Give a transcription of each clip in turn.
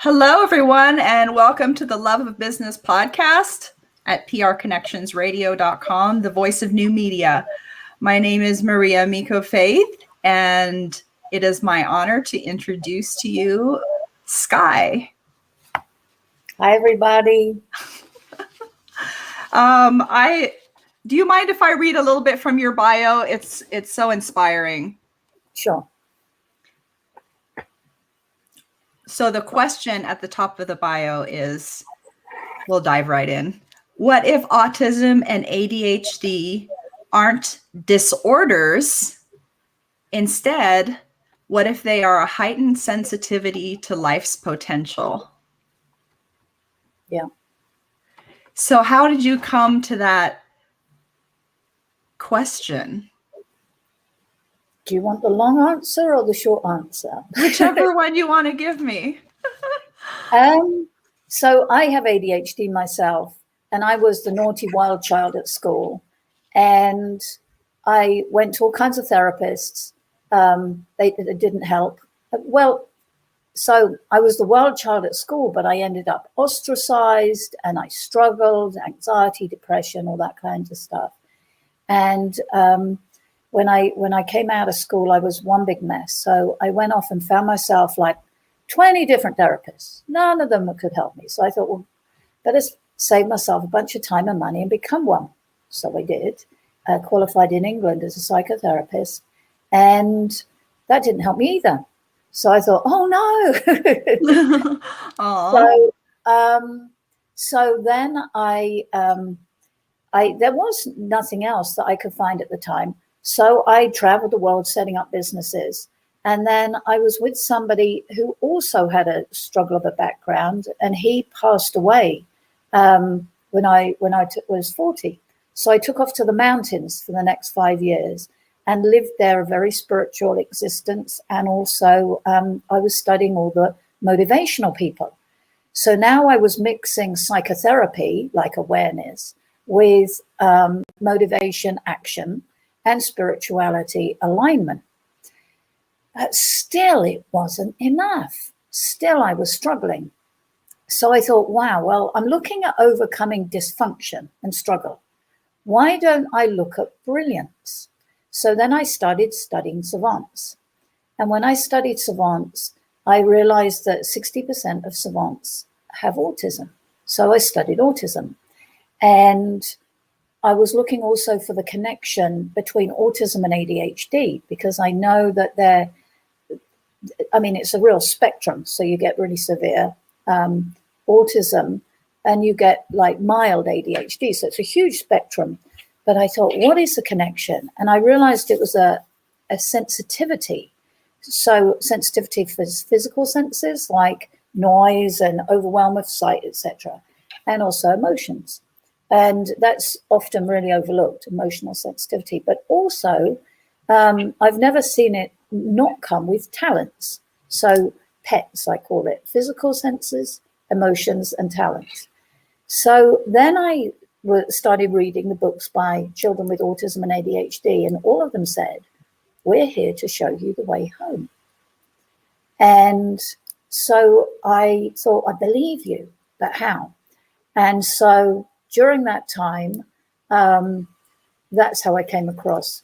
Hello, everyone, and welcome to the Love of Business podcast at prconnectionsradio.com, the voice of new media. My name is Maria Miko Faith, and it is my honor to introduce to you Skye. Hi, everybody. Do you mind if I read a little bit from your bio? It's so inspiring. Sure. So the question at the top of the bio is, we'll dive right in. What if autism and ADHD aren't disorders? Instead, what if they are a heightened sensitivity to life's potential? Yeah. So how did you come to that question? Do you want the long answer or the short answer? Whichever one you want to give me. So I have ADHD myself, and I was the naughty wild child at school. And I went to all kinds of therapists. They didn't help. Well, so I was the wild child at school, but I ended up ostracized, and I struggled, anxiety, depression, all that kind of stuff. And when I came out of school, I was one big mess. So I went off and found myself like 20 different therapists. None of them could help me. So I thought, well, better save myself a bunch of time and money and become one. So I did. Qualified in England as a psychotherapist. And that didn't help me either. So I thought, oh, no. So then there was nothing else that I could find at the time. So I traveled the world setting up businesses. And then I was with somebody who also had a struggle of a background, and he passed away when I was 40. So I took off to the mountains for the next 5 years and lived there a very spiritual existence. And also I was studying all the motivational people. So now I was mixing psychotherapy, like awareness, with motivation, action, and spirituality alignment. Still, it wasn't enough. Still, I was struggling. So I thought, wow, well, I'm looking at overcoming dysfunction and struggle. Why don't I look at brilliance? So then I started studying savants. And when I studied savants, I realized that 60% of savants have autism. So I studied autism. And I was looking also for the connection between autism and ADHD, because I know that it's a real spectrum. So you get really severe autism and you get like mild ADHD. So it's a huge spectrum. But I thought, what is the connection? And I realized it was a sensitivity. So sensitivity for physical senses like noise and overwhelm of sight, etc., and also emotions. And that's often really overlooked, emotional sensitivity. But also, I've never seen it not come with talents. So PETs, I call it, physical senses, emotions, and talents. So then I started reading the books by children with autism and ADHD, and all of them said, we're here to show you the way home. And so I thought, I believe you, but how? And so during that time, that's how I came across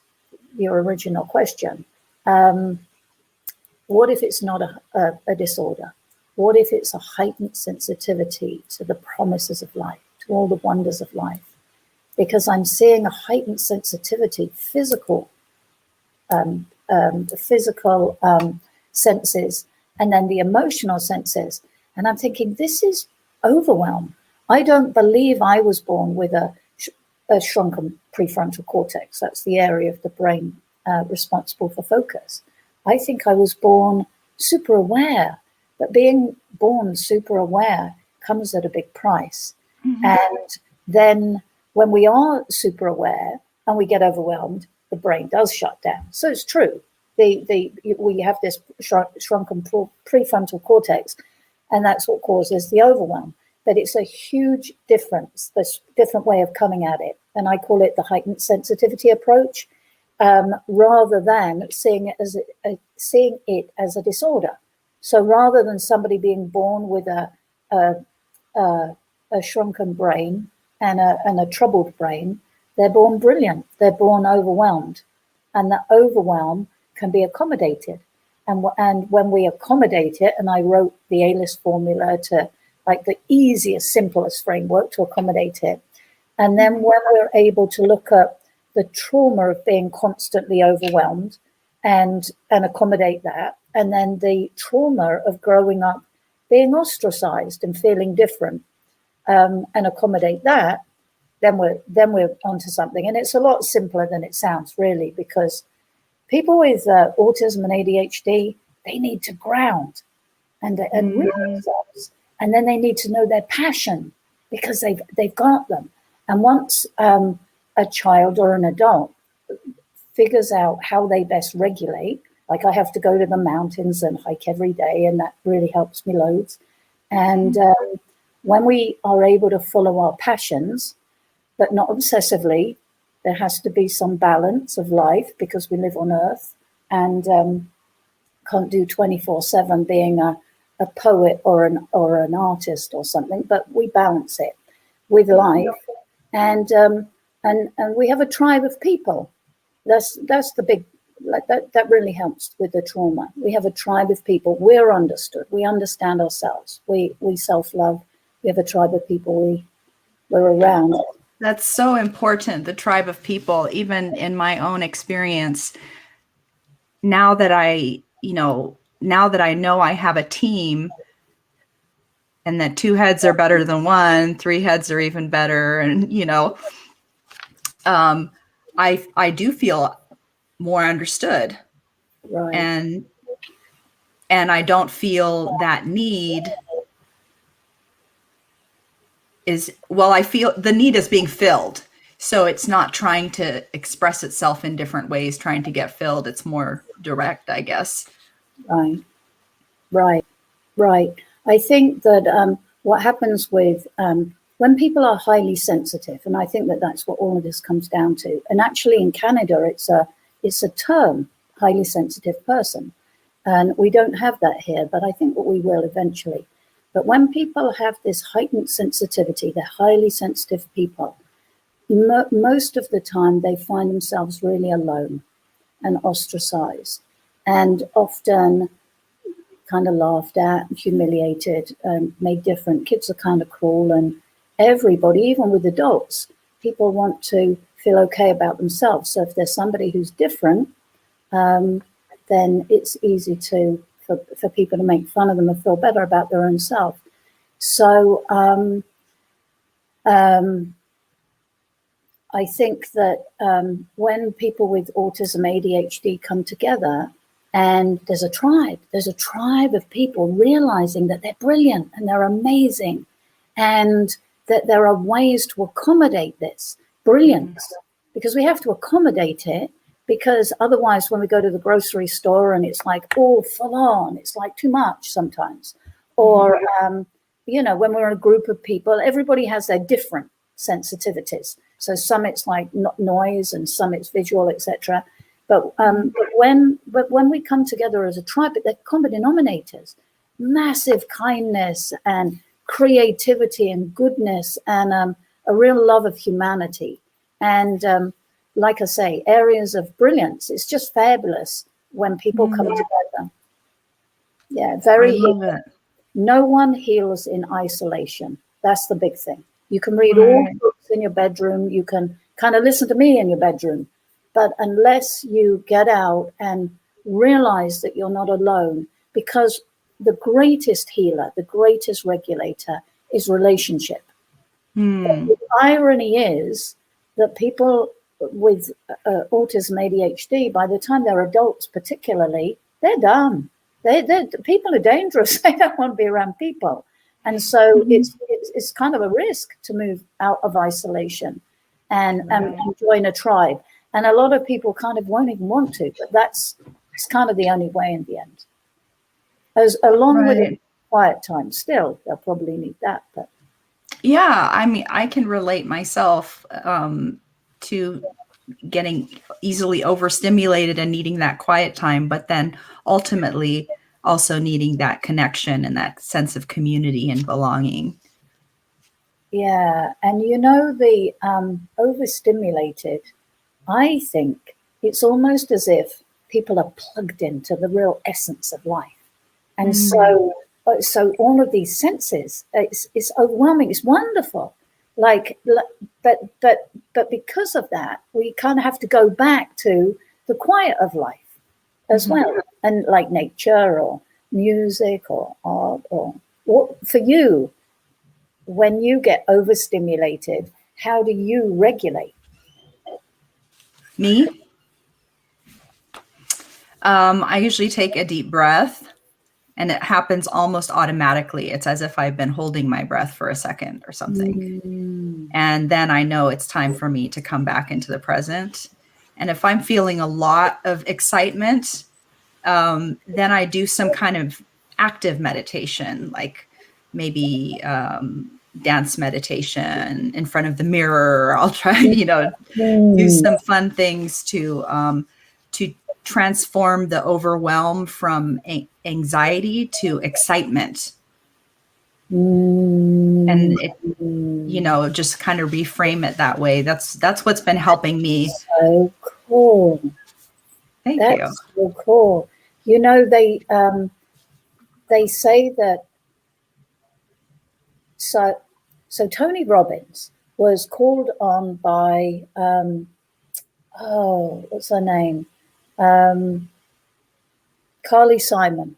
your original question. What if it's not a disorder? What if it's a heightened sensitivity to the promises of life, to all the wonders of life? Because I'm seeing a heightened sensitivity, physical senses, and then the emotional senses. And I'm thinking, this is overwhelm. I don't believe I was born with a shrunken prefrontal cortex. That's the area of the brain responsible for focus. I think I was born super aware, but being born super aware comes at a big price. Mm-hmm. And then when we are super aware and we get overwhelmed, the brain does shut down. So it's true. We have this shrunken prefrontal cortex, and that's what causes the overwhelm. But it's a huge difference, this different way of coming at it. And I call it the heightened sensitivity approach, rather than seeing it as a disorder. So rather than somebody being born with a shrunken brain and a troubled brain, they're born brilliant. They're born overwhelmed, and that overwhelm can be accommodated. And when we accommodate it, and I wrote the A-list formula to like the easiest, simplest framework to accommodate it. And then when we're able to look at the trauma of being constantly overwhelmed and accommodate that, and then the trauma of growing up being ostracized and feeling different, and accommodate that, then we're onto something. And it's a lot simpler than it sounds, really, because people with autism and ADHD, they need to ground and root themselves, and then they need to know their passion because they've got them. And once a child or an adult figures out how they best regulate, like I have to go to the mountains and hike every day, and that really helps me loads. And when we are able to follow our passions, but not obsessively, there has to be some balance of life because we live on Earth and can't do 24/7 being a poet or an artist or something. But we balance it with life, and we have a tribe of people. That's the big, like that really helps with the trauma. We have a tribe of people. We're understood. We understand ourselves. We self-love. We have a tribe of people we're around. That's so important, the tribe of people. Even in my own experience, now that I know I have a team, and that 2 heads are better than 1, 3 heads are even better. And, I do feel more understood. Right. And I don't feel that need I feel the need is being filled. So it's not trying to express itself in different ways, trying to get filled. It's more direct, I guess. Right. I think that what happens with when people are highly sensitive, and I think that that's what all of this comes down to. And actually, in Canada, it's a term, highly sensitive person, and we don't have that here. But I think that we will eventually. But when people have this heightened sensitivity, they're highly sensitive people. Most of the time, they find themselves really alone and ostracized, and often kind of laughed at, humiliated, made different. Kids are kind of cruel, and everybody, even with adults, people want to feel okay about themselves. So if there's somebody who's different, then it's easy for people to make fun of them and feel better about their own self. So I think that when people with autism, ADHD come together, and there's a tribe of people realizing that they're brilliant and they're amazing, and that there are ways to accommodate this brilliance, because we have to accommodate it. Because otherwise, when we go to the grocery store and it's like all full on, it's like too much sometimes. Or, when we're in a group of people, everybody has their different sensitivities. So some it's like noise, and some it's visual, etc. But when we come together as a tribe, they're common denominators, massive kindness and creativity and goodness, and a real love of humanity. And like I say, areas of brilliance. It's just fabulous when people come together. Yeah, very. No one heals in isolation. That's the big thing. You can read all the books in your bedroom. You can kind of listen to me in your bedroom. But unless you get out and realize that you're not alone, because the greatest healer, the greatest regulator is relationship. The irony is that people with autism, ADHD, by the time they're adults, particularly, they're done. People are dangerous. They don't want to be around people, and so it's kind of a risk to move out of isolation and join a tribe. And a lot of people kind of won't even want to, but it's kind of the only way in the end. Along with a quiet time, still they'll probably need that. But yeah, I mean, I can relate myself to getting easily overstimulated and needing that quiet time. But then ultimately, also needing that connection and that sense of community and belonging. Yeah. And you know, the overstimulated, I think it's almost as if people are plugged into the real essence of life. And so all of these senses, it's overwhelming. It's wonderful. But because of that, we kind of have to go back to the quiet of life as well. And like nature or music or art or what for you, when you get overstimulated, how do you regulate? Me? I usually take a deep breath, and it happens almost automatically. It's as if I've been holding my breath for a second or something. And then I know it's time for me to come back into the present. And if I'm feeling a lot of excitement, then I do some kind of active meditation, like maybe dance meditation in front of the mirror. I'll try, do some fun things to transform the overwhelm from anxiety to excitement. And it, just kind of reframe it that way. That's what's been helping me. So cool. Thank you. That's so cool. You know, they say that. So Tony Robbins was called on by what's her name? Carly Simon.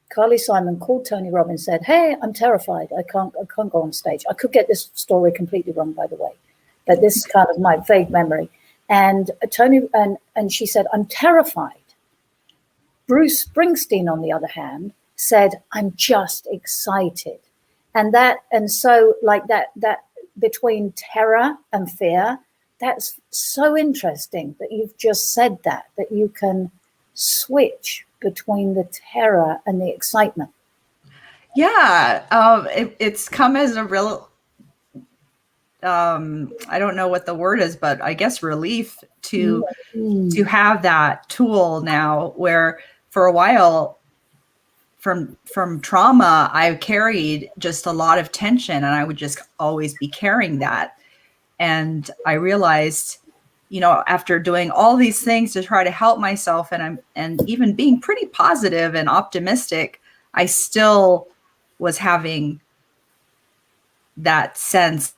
Carly Simon called Tony Robbins, said, "Hey, I'm terrified. I can't go on stage." I could get this story completely wrong, by the way, but this is kind of my vague memory. And Tony and she said, "I'm terrified." Bruce Springsteen, on the other hand, said, "I'm just excited." And so like that between terror and fear, that's so interesting that you've just said that you can switch between the terror and the excitement. Yeah, it's come as a real, I don't know what the word is, but I guess relief to have that tool now, where for a while from trauma, I carried just a lot of tension, and I would just always be carrying that. And I realized, after doing all these things to try to help myself, and even being pretty positive and optimistic, I still was having that sense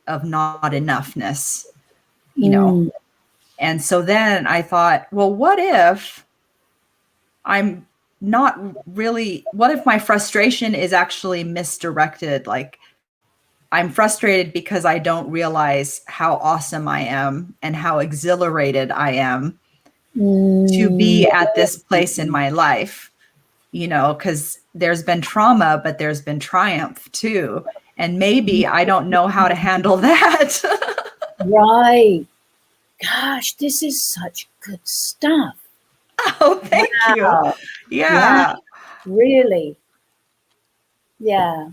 of not enoughness, And so then I thought, well, what if I'm not really, what if my frustration is actually misdirected? Like, I'm frustrated because I don't realize how awesome I am and how exhilarated I am to be at this place in my life, because there's been trauma, but there's been triumph too. And maybe I don't know how to handle that. Right. Gosh, this is such good stuff. Oh, thank you. Yeah. Really. Yeah.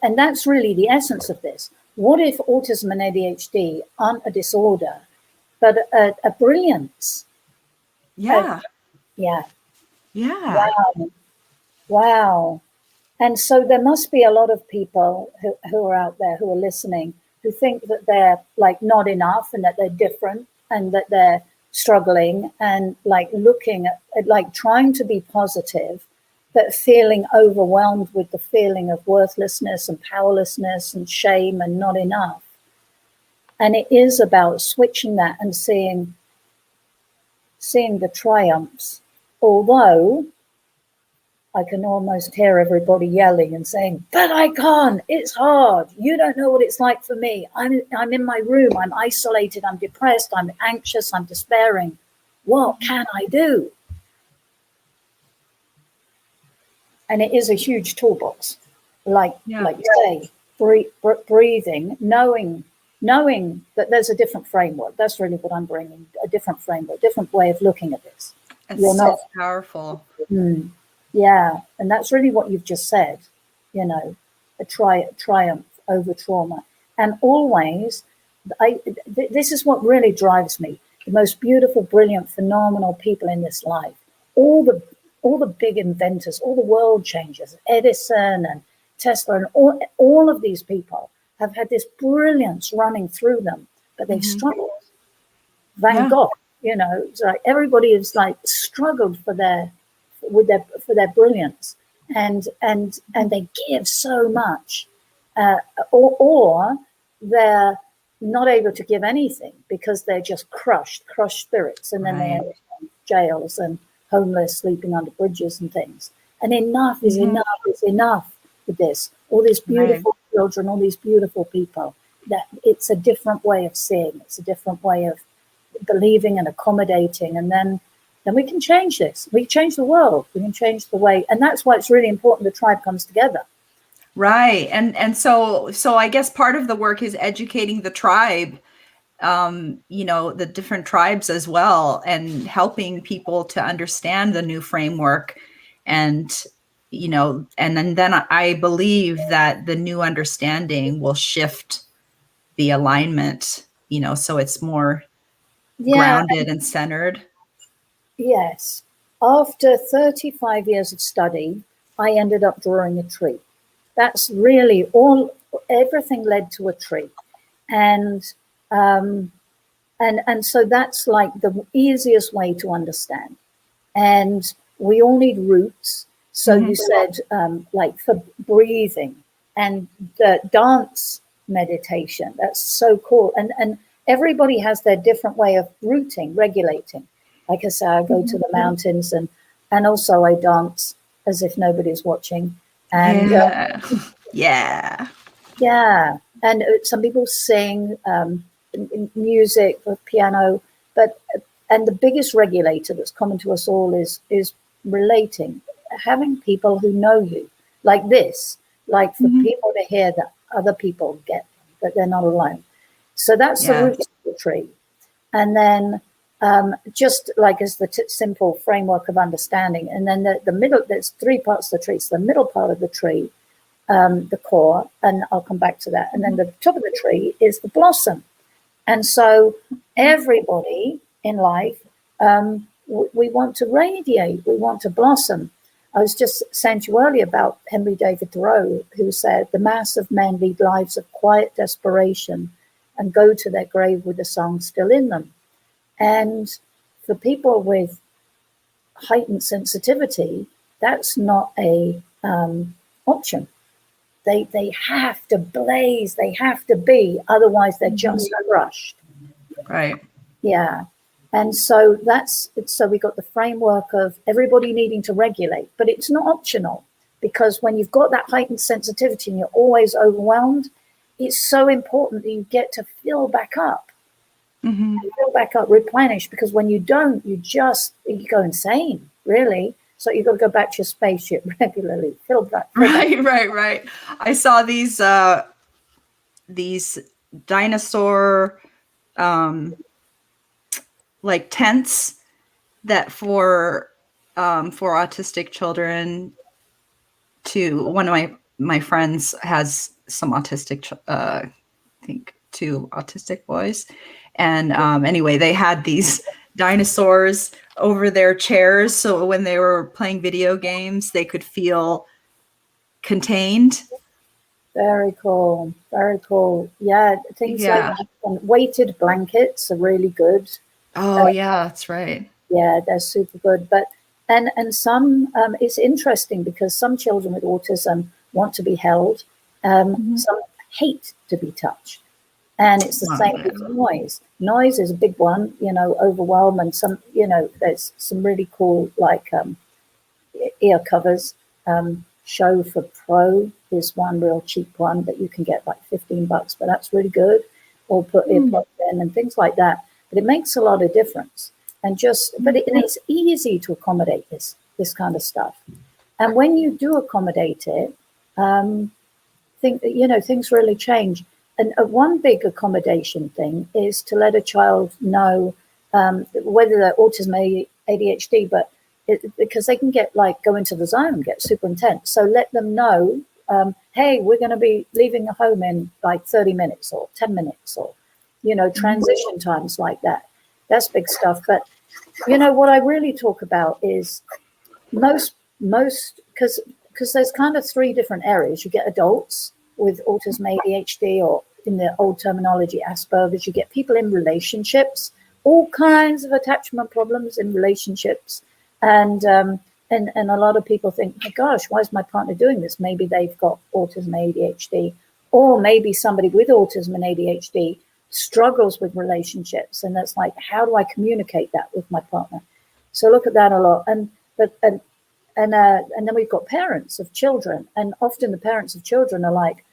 And that's really the essence of this. What if autism and ADHD aren't a disorder, but a brilliance? Yeah. Yeah. Yeah. Wow. And so there must be a lot of people who are out there who are listening who think that they're like not enough and that they're different and that they're struggling and like looking at like trying to be positive, but feeling overwhelmed with the feeling of worthlessness and powerlessness and shame and not enough. And it is about switching that and seeing the triumphs, although I can almost hear everybody yelling and saying, "But I can't, it's hard. You don't know what it's like for me. I'm in my room, I'm isolated, I'm depressed, I'm anxious, I'm despairing. What can I do?" And it is a huge toolbox, like you say, breathing, knowing that there's a different framework. That's really what I'm bringing, a different framework, different way of looking at this. It's so powerful. Yeah, and that's really what you've just said, a triumph over trauma. And always, this is what really drives me, the most beautiful, brilliant, phenomenal people in this life. All all the big inventors, all the world changers, Edison and Tesla, and all of these people have had this brilliance running through them, but they've struggled. Van Gogh, it's like everybody has like struggled for their brilliance, and they give so much, or they're not able to give anything because they're just crushed spirits, and then they end up in jails and homeless, sleeping under bridges and things. And enough is enough with this. All these beautiful children, all these beautiful people. That it's a different way of seeing. It's a different way of believing and accommodating, and then we can change this. We can change the world. We can change the way, and that's why it's really important the tribe comes together. Right. And so I guess part of the work is educating the tribe, the different tribes as well, and helping people to understand the new framework. And, and then I believe that the new understanding will shift the alignment, so it's more grounded and centered. Yes. After 35 years of study, I ended up drawing a tree. That's really everything led to a tree. And so that's like the easiest way to understand. And we all need roots. So you said like for breathing and the dance meditation, that's so cool. And everybody has their different way of rooting, regulating. Like I say, I go to the mountains and also I dance as if nobody's watching. And yeah. And some people sing music or piano, and the biggest regulator that's common to us all is relating, having people who know you like this, like for people to hear that other people get that they're not alone. So that's the root of the tree. And then just like as the simple framework of understanding. And then the middle, there's three parts of the tree. So the middle part of the tree, the core, and I'll come back to that. And then the top of the tree is the blossom. And so everybody in life, we want to radiate, we want to blossom. I was just saying to you earlier about Henry David Thoreau, who said, the mass of men lead lives of quiet desperation and go to their grave with a song still in them. And for people with heightened sensitivity, that's not a option. They have to blaze, they have to be, otherwise they're just crushed. Right. Yeah. And so we got the framework of everybody needing to regulate, but it's not optional, because when you've got that heightened sensitivity and you're always overwhelmed, it's so important that you get to fill back up. Fill back up, replenish, because when you don't, you go insane, really. So you've got to go back to your spaceship regularly. Fill back. Right. I saw these dinosaur like tents that for autistic children. One of my friends has some autistic, I think 2 autistic boys. And anyway, they had these dinosaurs over their chairs, so when they were playing video games, they could feel contained. Very cool. Yeah, things like weighted blankets are really good. Oh, yeah, that's right. Yeah, they're super good. But and some it's interesting because some children with autism want to be held. Some hate to be touched. And it's the same with noise. Noise is a big one, overwhelm, and some, there's some really cool like ear covers. Show for Pro is one real cheap one that you can get like $15, but that's really good. Or put earplugs in and things like that. But it makes a lot of difference. And it's easy to accommodate this kind of stuff. And when you do accommodate it, things really change. And one big accommodation thing is to let a child know whether they're autism, ADHD, but because they can go into the zone, get super intense. So let them know, hey, we're going to be leaving the home in like 30 minutes or 10 minutes or, transition times like that. That's big stuff. But, what I really talk about is most because there's kind of three different areas. You get adults with autism, ADHD, or in the old terminology, Asperger's. You get people in relationships, all kinds of attachment problems in relationships, and a lot of people think, my gosh, why is my partner doing this? Maybe they've got autism, ADHD, or maybe somebody with autism and ADHD struggles with relationships, and that's like, how do I communicate that with my partner? So look at that a lot, and then we've got parents of children, and often the parents of children are like,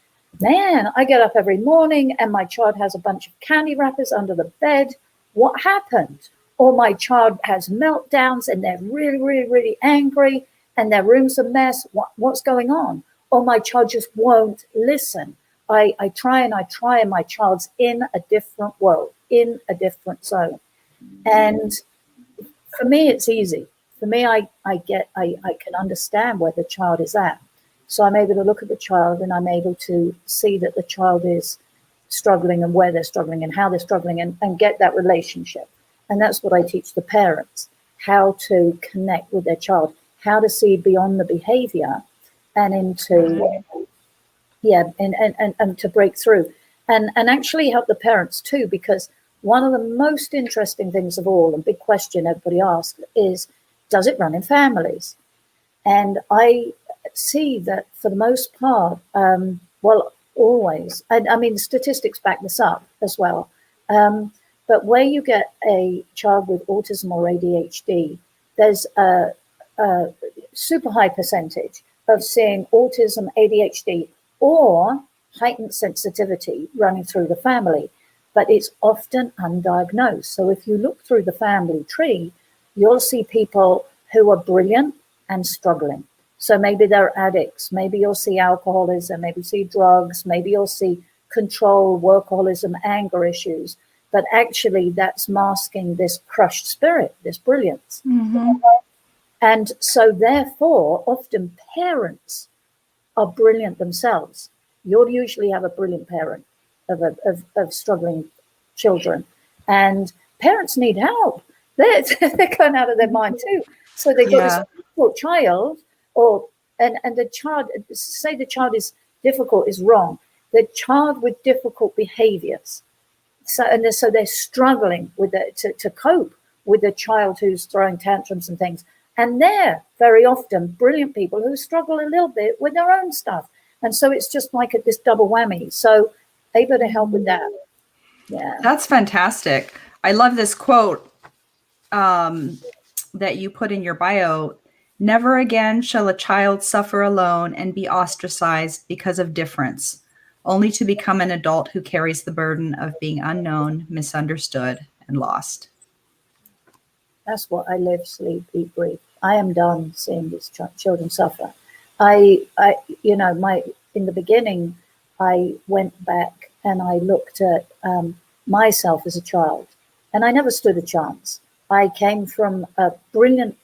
man, I get up every morning and my child has a bunch of candy wrappers under the bed. What happened? Or my child has meltdowns and they're really, really, really angry and their room's a mess. What's going on? Or my child just won't listen. I try and my child's in a different world, in a different zone. And for me, it's easy. For me, I can understand where the child is at. So I'm able to look at the child and I'm able to see that the child is struggling and where they're struggling and how they're struggling, and get that relationship. And that's what I teach the parents, how to connect with their child, how to see beyond the behavior and into, and to break through and actually help the parents too, because one of the most interesting things of all, and big question everybody asks, is, does it run in families? And I see that for the most part, always, and I mean, the statistics back this up as well. But where you get a child with autism or ADHD, there's a super high percentage of seeing autism, ADHD, or heightened sensitivity running through the family, but it's often undiagnosed. So if you look through the family tree, you'll see people who are brilliant and struggling. So maybe they're addicts, maybe you'll see alcoholism, maybe see drugs, maybe you'll see control, workaholism, anger issues, but actually that's masking this crushed spirit, this brilliance. Mm-hmm. And so therefore, often parents are brilliant themselves. You'll usually have a brilliant parent of struggling children, and parents need help. They're going out of their mind too. So they've got this difficult child, and the child, say the child is difficult is wrong. The child with difficult behaviors. So they're struggling with to cope with the child who's throwing tantrums and things. And they're very often brilliant people who struggle a little bit with their own stuff. And so it's just like this double whammy. So able to help with that. Yeah. That's fantastic. I love this quote that you put in your bio. Never again shall a child suffer alone and be ostracized because of difference, only to become an adult who carries the burden of being unknown, misunderstood, and lost. That's what I live, sleep, eat, breathe. I am done seeing these children suffer. In the beginning, I went back and I looked at myself as a child, and I never stood a chance. I came from brilliant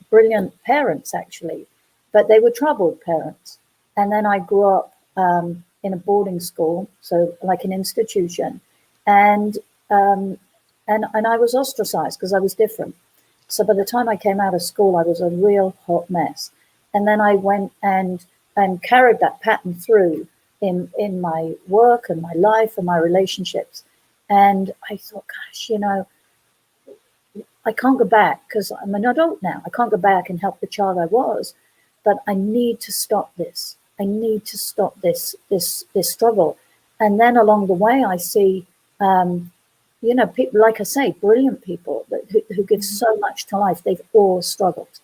parents, actually, but they were troubled parents. And then I grew up in a boarding school, so like an institution, and I was ostracized because I was different. So by the time I came out of school, I was a real hot mess. And then I went and carried that pattern through in my work and my life and my relationships. And I thought, gosh, I can't go back because I'm an adult now. I can't go back and help the child I was, but I need to stop this. I need to stop this struggle. And then along the way, I see, people, like I say, brilliant people who give so much to life. They've all struggled.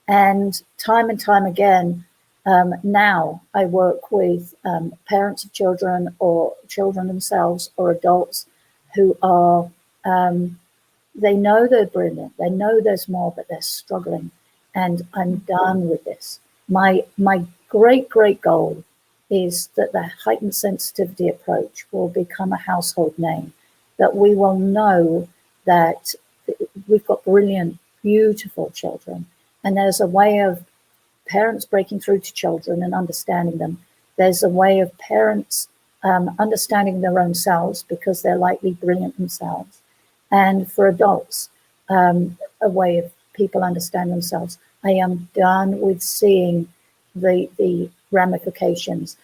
And time again, now I work with parents of children or children themselves or adults who are, they know they're brilliant. They know there's more, but they're struggling. And I'm done with this. My great goal is that the heightened sensitivity approach will become a household name, that we will know that we've got brilliant, beautiful children. And there's a way of parents breaking through to children and understanding them. There's a way of parents understanding their own selves because they're likely brilliant themselves. And for adults, a way of people understand themselves. I am done with seeing the ramifications.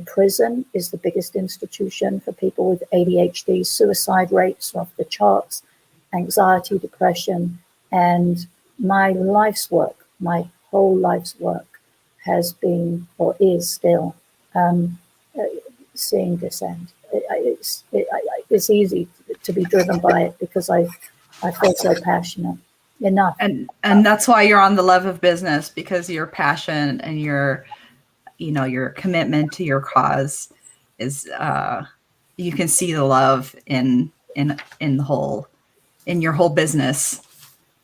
Prison is the biggest institution for people with ADHD. Suicide rates are off the charts, anxiety, depression, and my life's work, my whole life's work has been or is still seeing this end. It's easy to be driven by it because I feel so passionate. Enough. And that's why you're on the Love of Business, because your passion and your commitment to your cause is you can see the love in your whole business.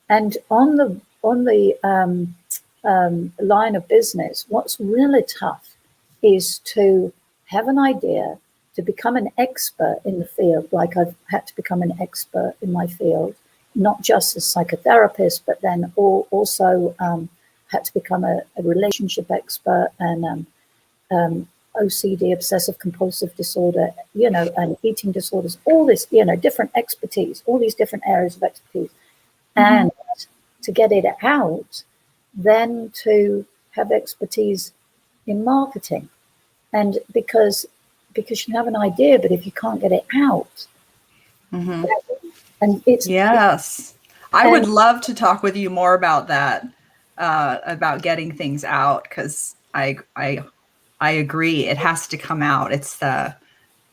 And on the line of business, what's really tough is to have an idea, to become an expert in the field, like I've had to become an expert in my field, not just as psychotherapist, but then also had to become a relationship expert and OCD, obsessive compulsive disorder, and eating disorders, all this, different expertise, all these different areas of expertise. Mm-hmm. And to get it out, then to have expertise in marketing. And because you have an idea, but if you can't get it out, mm-hmm. And it's yes, I would love to talk with you more about that, about getting things out, because I agree, it has to come out. It's the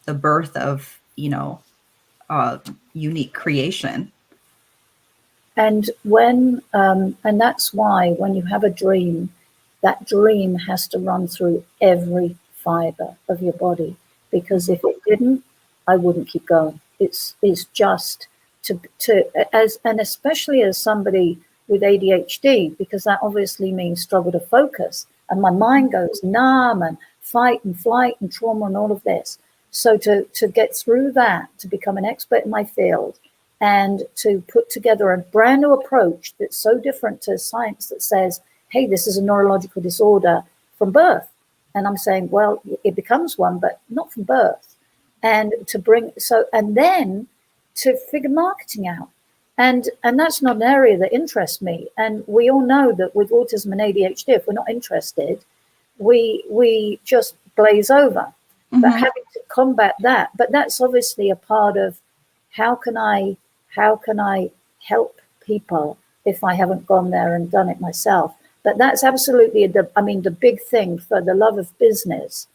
birth of unique creation. And when and that's why when you have a dream, that dream has to run through every fiber of your body, because if it didn't, I wouldn't keep going. It's just and especially as somebody with ADHD, because that obviously means struggle to focus, and my mind goes numb and fight and flight and trauma and all of this. So to get through that, to become an expert in my field, and to put together a brand new approach that's so different to science that says, hey, this is a neurological disorder from birth. And I'm saying, well, it becomes one, but not from birth. And then to figure marketing out. And that's not an area that interests me. And we all know that with autism and ADHD, if we're not interested, we just glaze over. Mm-hmm. But having to combat that, but that's obviously a part of how can I help people if I haven't gone there and done it myself. But that's absolutely the big thing for the Love of Business.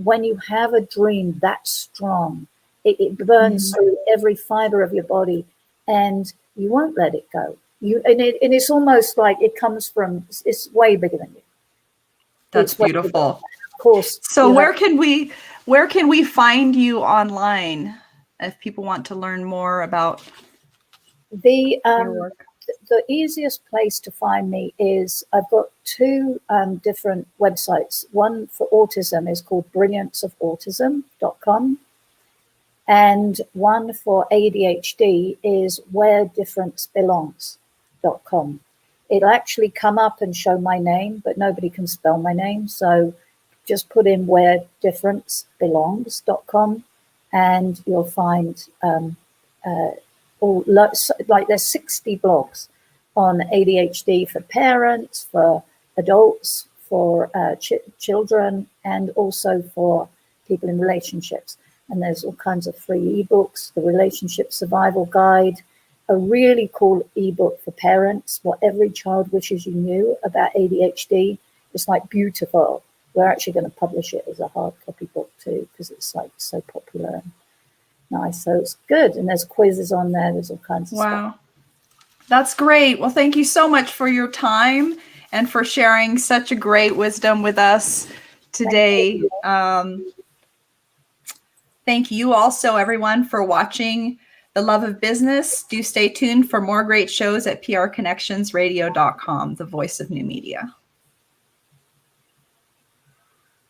When you have a dream that strong, it burns mm-hmm. through every fiber of your body, and you won't let it go. And it's almost like it comes from, it's way bigger than you. That's beautiful. Of course. So where can we find you online if people want to learn more about your work? The easiest place to find me is I've got two different websites. One for autism is called brillianceofautism.com. And one for ADHD is wheredifferencebelongs.com. It'll actually come up and show my name, but nobody can spell my name. So just put in wheredifferencebelongs.com and you'll find there's 60 blogs on ADHD for parents, for adults, for children, and also for people in relationships. And there's all kinds of free ebooks, the Relationship Survival Guide, a really cool ebook for parents, What Every Child Wishes You Knew About ADHD. It's like beautiful. We're actually going to publish it as a hard copy book too, because it's like so popular and nice. So it's good. And there's quizzes on there. There's all kinds of stuff. Wow. That's great. Well, thank you so much for your time and for sharing such a great wisdom with us today. Thank you also, everyone, for watching The Love of Business. Do stay tuned for more great shows at prconnectionsradio.com, the voice of new media.